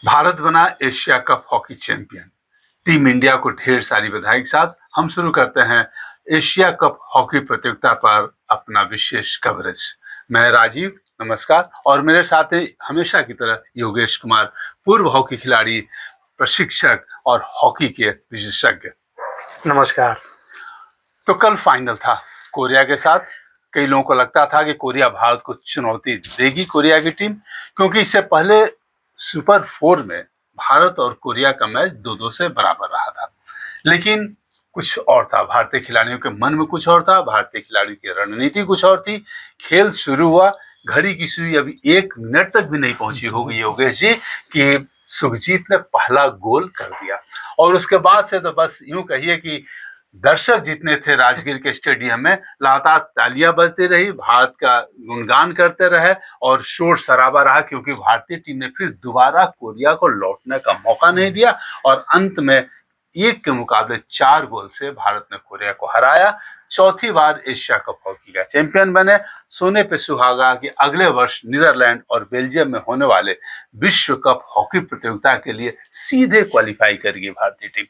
भारत बना Asia cup hockey champion. Team India को ढेर सारी बधाई के साथ हम शुरू करते हैं एशिया कप हॉकी प्रतियोगिता पर अपना विशेष कवरेज। मैं राजीव, नमस्कार। और मेरे साथ हैं हमेशा की तरह योगेश कुमार, पूर्व हॉकी खिलाड़ी, प्रशिक्षक और हॉकी के विशेषज्ञ। नमस्कार। तो कल फाइनल था कोरिया के साथ। कई लोगों को लगता था कि कोरिया भारत को चुनौती देगी, कोरिया की टीम, क्योंकि इससे पहले सुपर 4 में भारत और कोरिया का मैच 2-2 से बराबर रहा था। लेकिन कुछ और था, भारतीय खिलाड़ियों के मन में कुछ और था, भारतीय खिलाड़ियों की रणनीति कुछ और थी। खेल शुरू हुआ, घड़ी की सुई अभी 1 मिनट तक भी नहीं पहुंची होगी योगेश जी कि सुखजीत ने पहला गोल कर दिया। और उसके बाद से तो बस यूं कहिए कि दर्शक जितने थे राजगीर के स्टेडियम में, लगातार तालियां बजती रही, भारत का गुणगान करते रहे और शोर शराबा रहा, क्योंकि भारतीय टीम ने फिर दोबारा कोरिया को लौटने का मौका नहीं दिया और अंत में 1 के मुकाबले 4 गोल से भारत ने कोरिया को हराया। चौथी बार एशिया कप हॉकी का चैंपियन बने। सोने पे सुहागा कि अगले वर्ष नीदरलैंड और बेल्जियम में होने वाले विश्व कप हॉकी प्रतियोगिता के लिए सीधे क्वालिफाई करेगी भारतीय टीम।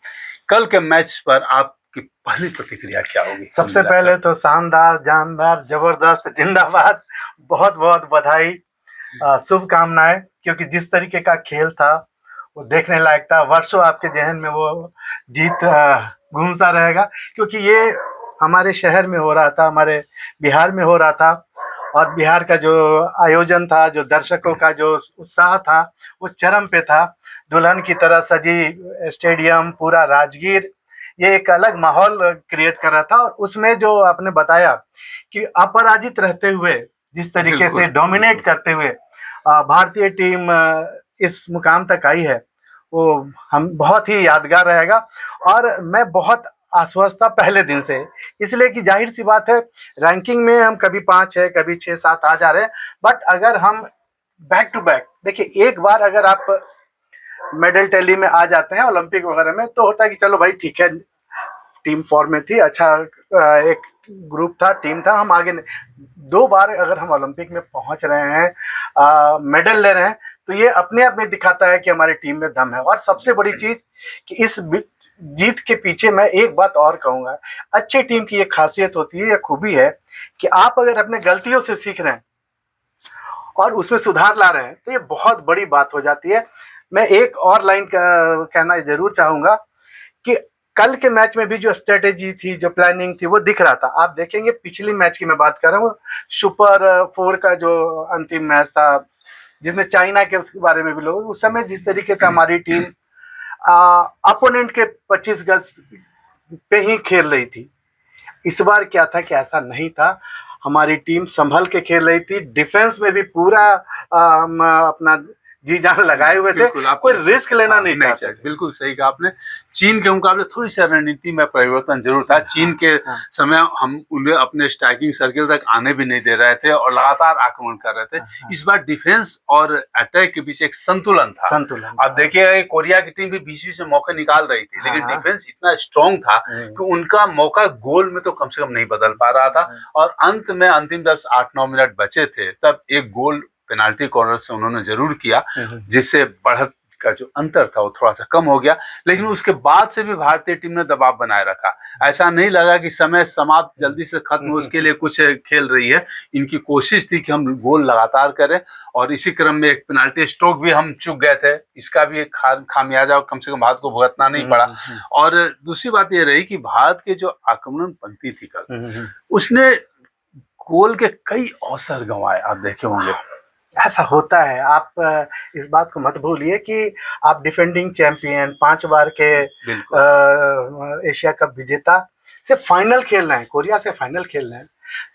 कल के मैच पर आपकी पहली प्रतिक्रिया क्या होगी? सबसे पहले तो शानदार, जानदार, जबरदस्त, जिंदाबाद, बहुत बहुत बधाई, शुभकामनाएं, क्योंकि जिस तरीके का खेल था वो देखने लायक था। वर्षों आपके जहन में वो जीत घूमता रहेगा, क्योंकि ये हमारे शहर में हो रहा था, हमारे बिहार में हो रहा था। और बिहार का जो आयोजन था, जो दर्शकों का जो उत्साह था, वो चरम पे था। दुल्हन की तरह सजी स्टेडियम, पूरा राजगीर, ये एक अलग माहौल क्रिएट कर रहा था। और उसमें जो आपने बताया कि अपराजित रहते हुए, जिस तरीके से डोमिनेट करते हुए भारतीय टीम इस मुकाम तक आई है, वो हम बहुत ही यादगार रहेगा। और मैं बहुत आश्वस्त था पहले दिन से, इसलिए कि जाहिर सी बात है, रैंकिंग में हम कभी 5 है, कभी 6-7 आ जा रहे हैं। बट अगर हम बैक टू बैक देखिए, एक बार अगर आप मेडल टैली में आ जाते हैं ओलंपिक वगैरह में, तो होता है कि चलो भाई ठीक है, टीम फॉर्म में थी, अच्छा एक ग्रुप था, टीम था, हम आगे 2 बार अगर हम ओलंपिक में पहुंच रहे हैं, मेडल ले रहे हैं, तो ये अपने आप में दिखाता है कि हमारी टीम में दम है। और सबसे बड़ी चीज कि इस जीत के पीछे मैं एक बात और कहूंगा, अच्छी टीम की ये खासियत होती है, ये खूबी है कि आप अगर अपने गलतियों से सीख रहे हैं और उसमें सुधार ला रहे हैं, तो ये बहुत बड़ी बात हो जाती है। मैं एक और लाइन कहना जरूर चाहूंगा कि कल के मैच में भी जो स्ट्रेटेजी थी, जो प्लानिंग थी, वो दिख रहा था। आप देखेंगे, पिछली मैच की मैं बात कर रहा हूँ, सुपर 4 का जो अंतिम मैच था, जिसमें चाइना के बारे में भी लोग, उस समय जिस तरीके से हमारी टीम अपोनेंट के 25 गज पे ही खेल रही थी, इस बार क्या था कि ऐसा नहीं था। हमारी टीम संभल के खेल रही थी, डिफेंस में भी पूरा अपना जी जान लगाए हुए थे, कोई रिस्क लेना नहीं चाहते। बिल्कुल सही कहा आपने। चीन के मुकाबले थोड़ी सी रणनीति में परिवर्तन जरूर था। चीन के समय हम उन्हें अपने स्ट्राइकिंग सर्किल तक आने भी नहीं दे रहे थे और लगातार आक्रमण कर रहे थे। इस बार डिफेंस और अटैक के बीच एक संतुलन था। अब देखिए, कोरिया की टीम भी बीच बीच में मौके निकाल रही थी, लेकिन डिफेंस इतना स्ट्रॉन्ग था कि उनका मौका गोल में तो कम से कम नहीं बदल पा रहा था। और अंत में अंतिम जब 8-9 मिनट बचे थे, तब एक गोल पेनाल्टी कॉर्नर से उन्होंने जरूर किया, जिससे बढ़त का जो अंतर था वो थोड़ा सा कम हो गया। लेकिन उसके बाद से भी भारतीय टीम ने दबाव बनाए रखा। ऐसा नहीं लगा कि समय समाप्त जल्दी से खत्म, उसके लिए कुछ खेल रही है। इनकी कोशिश थी कि हम गोल लगातार करें, और इसी क्रम में एक पेनाल्टी स्ट्रोक भी हम चूक गए थे। इसका भी एक खामियाजा कम से कम भारत को भुगतना नहीं पड़ा। और दूसरी बात ये रही कि भारत के जो आक्रमण पंक्ति थी कल, उसने गोल के कई अवसर गंवाए। आप देखे होंगे, ऐसा होता है। आप इस बात को मत भूलिए कि आप डिफेंडिंग चैंपियन, 5 बार के एशिया कप विजेता से फाइनल खेल रहे हैं, कोरिया से फाइनल खेल रहे हैं।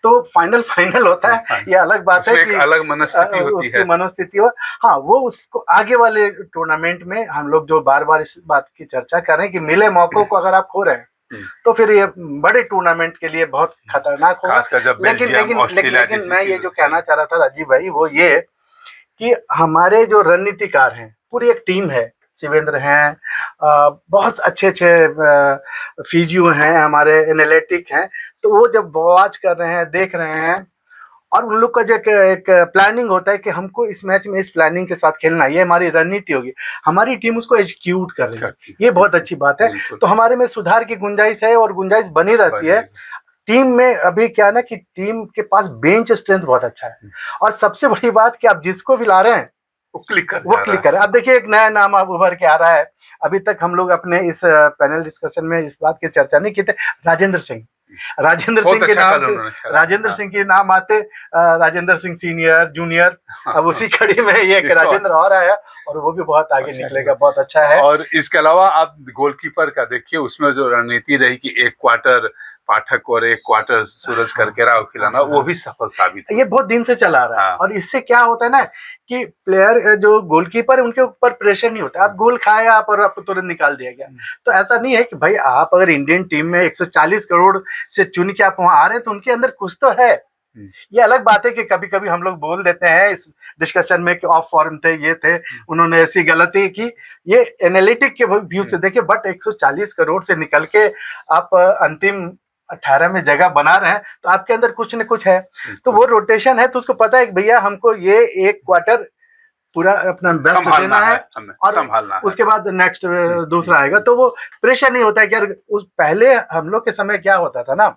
तो फाइनल होता है, ये अलग बात है कि अलग मनस्थिति होती है, मनोस्थिति हो। हाँ, वो उसको आगे वाले टूर्नामेंट में हम लोग जो बार बार इस बात की चर्चा कर रहे हैं कि मिले मौकों को अगर आप खो रहे हैं, तो फिर ये बड़े टूर्नामेंट के लिए बहुत खतरनाक होगा। लेकिन मैं ये जो कहना चाह रहा था राजीव भाई, वो ये कि हमारे जो रणनीतिकार हैं, पूरी एक टीम है, शिवेंद्र हैं, बहुत अच्छे फिजियो हैं, हमारे एनालिटिक हैं, तो वो जब वॉच कर रहे हैं, देख रहे हैं, और उन लोग का जो एक प्लानिंग होता है कि हमको इस मैच में इस प्लानिंग के साथ खेलना है, ये हमारी रणनीति होगी, हमारी टीम उसको एग्जीक्यूट कर रही है, ये बहुत अच्छी बात है। तो हमारे में सुधार की गुंजाइश है और गुंजाइश बनी रहती है। टीम में अभी क्या है ना कि टीम के पास बेंच स्ट्रेंथ बहुत अच्छा है, और सबसे बड़ी बात कि आप जिसको भी ला रहे हैं वो क्लिक कर अब देखिए एक नया नाम अब उभर के आ रहा है। अभी तक हम लोग अपने इस पैनल डिस्कशन में इस बात की चर्चा नहीं की थे, राजेंद्र सिंह राजेंद्र सिंह के नाम आते राजेंद्र सिंह सीनियर जूनियर, अब उसी कड़ी में ये एक राजेंद्र और आया और वो भी बहुत आगे निकलेगा, बहुत अच्छा है। और इसके अलावा आप गोलकीपर का देखिए, उसमें जो रणनीति रही कि एक क्वार्टर पाठक और एक क्वार्टर सूरज करकेरा को खिलाना, वो भी सफल साबित ये बहुत दिन से चला रहा है। और इससे क्या होता है ना कि प्लेयर जो गोलकीपर है उनके ऊपर प्रेशर नहीं होता, आप गोल खाए आप और आप तुरंत निकाल दिया गया। तो ऐसा नहीं है कि भाई आप अगर इंडियन टीम में 140 करोड़ से चुन के आप वहां आ रहे हैं तो उनके अंदर कुछ तो है। ये अलग बात है कि कभी कभी हम लोग बोल देते हैं इस डिस्कशन में कि ऑफ फॉर्म थे, ये थे, उन्होंने ऐसी गलती की, ये एनालिटिक के व्यू से देखिए। बट 140 करोड़ से निकल के आप अंतिम 18 में जगह बना रहे हैं तो आपके अंदर कुछ न कुछ है। तो वो रोटेशन है, तो उसको पता है कि भैया हमको ये एक क्वार्टर पूरा अपना बेस्ट देना है और उसके बाद नेक्स्ट दूसरा आएगा। तो वो प्रेशर नहीं होता है कि यार उस पहले हम लोग के समय क्या होता था ना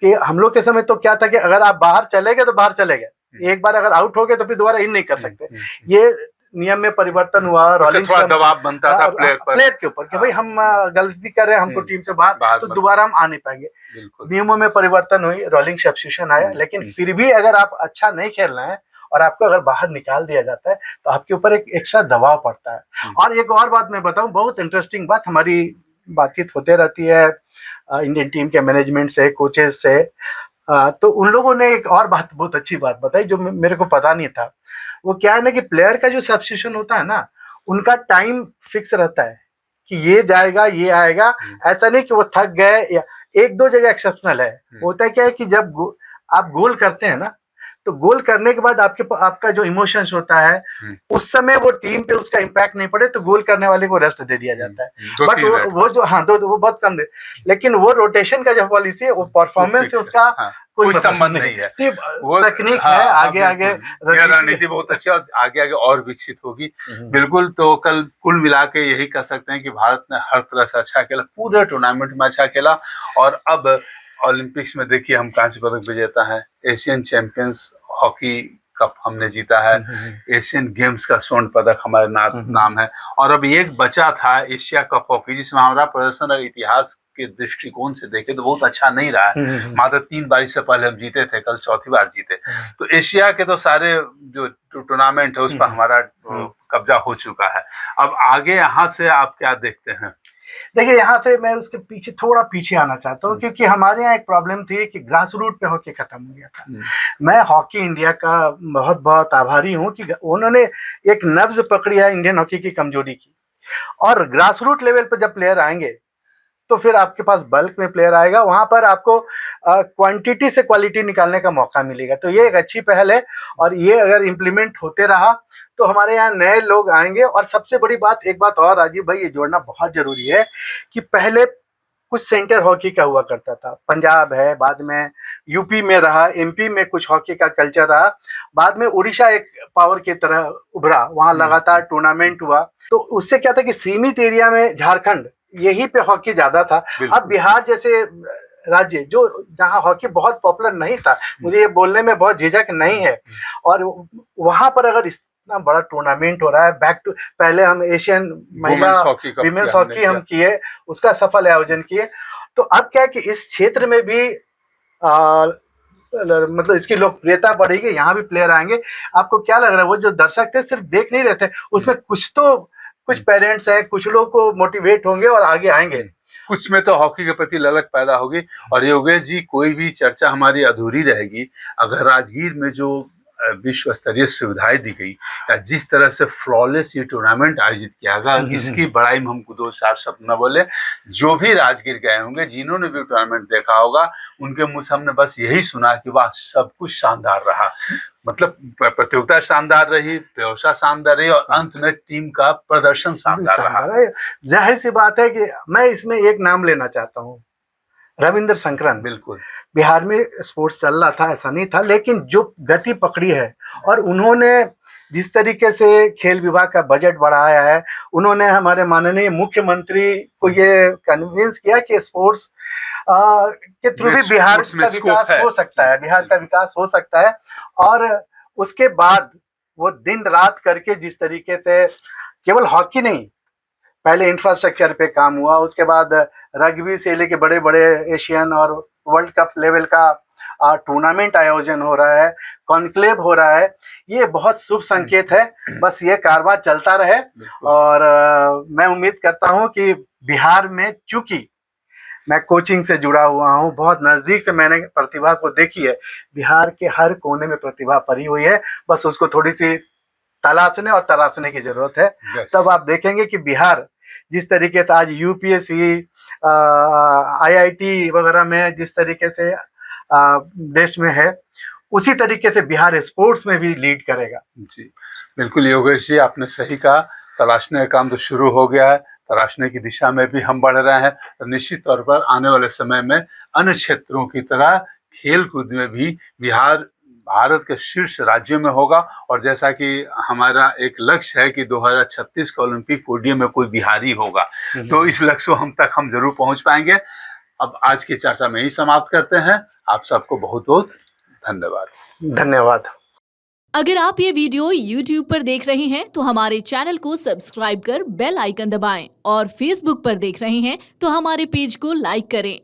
कि हम लोग के समय तो क्या था कि अगर आप बाहर चले गए तो बाहर चले गए, एक बार अगर आउट हो गए तो फिर दोबारा इन नहीं कर सकते। ये नियम में परिवर्तन हुआ, रोलिंग दबाव बनता था प्लेयर के ऊपर कि भाई हम गलती कर रहे हैं, हमको टीम से बाहर तो दोबारा हम आ नहीं पाएंगे। नियमों में परिवर्तन हुई, रोलिंग सब्स्टिट्यूशन आया, लेकिन फिर भी अगर आप अच्छा नहीं खेल रहे हैं और आपको अगर बाहर निकाल दिया जाता है तो आपके ऊपर एक एक्स्ट्रा दबाव पड़ता है। और एक और बात मैं बताऊं, बहुत इंटरेस्टिंग बात, हमारी बातचीत होते रहती है इंडियन टीम के मैनेजमेंट से, कोचेस से, तो उन लोगों ने एक और बात, बहुत अच्छी बात बताई जो मेरे को पता नहीं था। वो क्या है ना कि प्लेयर का जो सब्स्टिट्यूशन होता है ना, उनका टाइम फिक्स रहता है कि ये जाएगा ये आएगा। ऐसा नहीं कि वो थक गए, या एक दो जगह एक्सेप्शनल है। होता है क्या है कि जब आप गोल करते हैं ना, तो गोल करने के बाद आपका जो इमोशंस होता है उस समय वो टीम पे उसका इम्पैक्ट नहीं पड़े तो गोल करने वाले को रेस्ट दे दिया जाता है। बट वो जो वो बहुत कम दे, लेकिन वो रोटेशन का जो पॉलिसी है वो परफॉर्मेंस से उसका कोई संबंध नहीं है। वो तकनीक है, आगे रणनीति बहुत अच्छी और आगे और विकसित होगी। बिल्कुल। तो कल कुल मिला के यही कह सकते हैं कि भारत ने हर तरह से अच्छा खेला, पूरे टूर्नामेंट में अच्छा खेला। और अब ओलंपिक्स में देखिए हम कांस्य पदक विजेता है, एशियन चैंपियंस हॉकी कप हमने जीता है, एशियन गेम्स का स्वर्ण पदक हमारे नाम है। और अब एक बचा था एशिया कप हॉकी, जिसमें हमारा प्रदर्शन और इतिहास के दृष्टिकोण से देखे तो बहुत अच्छा नहीं रहा है। मात्र 3 बार से पहले हम जीते थे, कल चौथी बार जीते। तो एशिया के तो सारे जो टूर्नामेंट है उस पर हमारा कब्जा हो चुका है। अब आगे यहाँ से आप क्या देखते हैं? देखिए, यहाँ से मैं उसके पीछे थोड़ा पीछे आना चाहता हूँ, क्योंकि हमारे यहाँ एक प्रॉब्लम थी कि ग्रास रूट पे हॉकी खत्म हो गया था। मैं हॉकी इंडिया का बहुत बहुत आभारी हूँ कि उन्होंने एक नब्ज पकड़ी है इंडियन हॉकी की कमजोरी की, और ग्रास रूट लेवल पर जब प्लेयर आएंगे तो फिर आपके पास बल्क में प्लेयर आएगा, वहां पर आपको क्वांटिटी से क्वालिटी निकालने का मौका मिलेगा। तो ये एक अच्छी पहल है, और ये अगर इम्प्लीमेंट होते रहा तो हमारे यहाँ नए लोग आएंगे। और सबसे बड़ी बात, एक बात और राजीव भाई, ये जोड़ना बहुत जरूरी है कि पहले कुछ सेंटर हॉकी का हुआ करता था, पंजाब है, बाद में यूपी में रहा, एमपी में कुछ हॉकी का कल्चर रहा, बाद में उड़ीसा एक पावर की तरह उभरा, वहां लगातार टूर्नामेंट हुआ। तो उससे क्या था कि सीमित एरिया में झारखंड यही पे हॉकी ज्यादा था। अब बिहार जैसे राज्य जो जहाँ हॉकी बहुत पॉपुलर नहीं था, मुझे ये बोलने में बहुत झिझक नहीं है, और वहां पर अगर इतना बड़ा टूर्नामेंट हो रहा है, बैक टू पहले हम एशियन महिला विमेंस हॉकी हम किए, उसका सफल आयोजन किए। तो अब क्या है कि इस क्षेत्र में भी मतलब इसकी लोकप्रियता बढ़ेगी, यहाँ भी प्लेयर आएंगे। आपको क्या लग रहा है, वो जो दर्शक थे सिर्फ देख नहीं रहे थे, उसमें कुछ पेरेंट्स हैं, कुछ लोग को मोटिवेट होंगे और आगे आएंगे, कुछ में तो हॉकी के प्रति ललक पैदा होगी। और योगेश जी, कोई भी चर्चा हमारी अधूरी रहेगी अगर राजगीर में जो विश्व स्तरीय सुविधाएं दी गई, या जिस तरह से फ्लॉलेस ये टूर्नामेंट आयोजित किया गया, इसकी बड़ाई में हमको 2 चार शब्द न बोले। जो भी राजगीर गए होंगे, जिन्होंने भी टूर्नामेंट देखा होगा, उनके मुंह से हमने बस यही सुना कि वाह, सब कुछ शानदार रहा। मतलब प्रतियोगिता शानदार रही, व्यवस्था शानदार रही, और अंत में टीम का प्रदर्शन शानदार रहा। जाहिर सी बात है कि मैं इसमें एक नाम लेना चाहता हूँ, रविंद्र शंकरन, बिल्कुल बिहार में स्पोर्ट्स चल रहा था ऐसा नहीं था, लेकिन जो गति पकड़ी है और उन्होंने जिस तरीके से खेल विभाग का बजट बढ़ाया है, उन्होंने हमारे माननीय मुख्यमंत्री को ये कन्विंस किया कि स्पोर्ट्स के थ्रू भी बिहार स्पोर्ट्स में का स्कोप विकास है। हो सकता है, बिहार का विकास हो सकता है। और उसके बाद वो दिन रात करके जिस तरीके से केवल हॉकी नहीं, पहले इंफ्रास्ट्रक्चर पे काम हुआ, उसके बाद रग्बी से लेके बड़े बड़े एशियन और वर्ल्ड कप लेवल का टूर्नामेंट आयोजन हो रहा है, कॉन्क्लेव हो रहा है। ये बहुत शुभ संकेत है, बस ये कारवां चलता रहे। बिल्कुल। और मैं उम्मीद करता हूँ कि बिहार में, चूंकि मैं कोचिंग से जुड़ा हुआ हूँ, बहुत नज़दीक से मैंने प्रतिभा को देखी है, बिहार के हर कोने में प्रतिभा पड़ी हुई है, बस उसको थोड़ी सी तलाशने और तराशने की जरूरत है। Yes. तब आप देखेंगे कि बिहार जिस तरीके से आज यूपीएससी, आईआईटी वगैरह में जिस तरीके से देश में है, उसी तरीके से बिहार स्पोर्ट्स में भी लीड करेगा। जी बिल्कुल योगेश जी, आपने सही कहा। तलाशने का काम तो शुरू हो गया है, तराशने की दिशा में भी हम बढ़ रहे हैं। तो निश्चित तौर पर आने वाले समय में अन्य क्षेत्रों की तरह खेल कूद में भी बिहार भारत के शीर्ष राज्यों में होगा। और जैसा कि हमारा एक लक्ष्य है कि 2036 का ओलंपिक पोडियम में कोई बिहारी होगा, तो इस लक्ष्य तक हम जरूर पहुंच पाएंगे। अब आज की चर्चा में ही समाप्त करते हैं। आप सबको बहुत बहुत धन्यवाद। धन्यवाद। अगर आप ये वीडियो YouTube पर देख रहे हैं तो हमारे चैनल को सब्सक्राइब कर बेल आइकन दबाएं, और Facebook पर देख रहे हैं तो हमारे पेज को लाइक करें।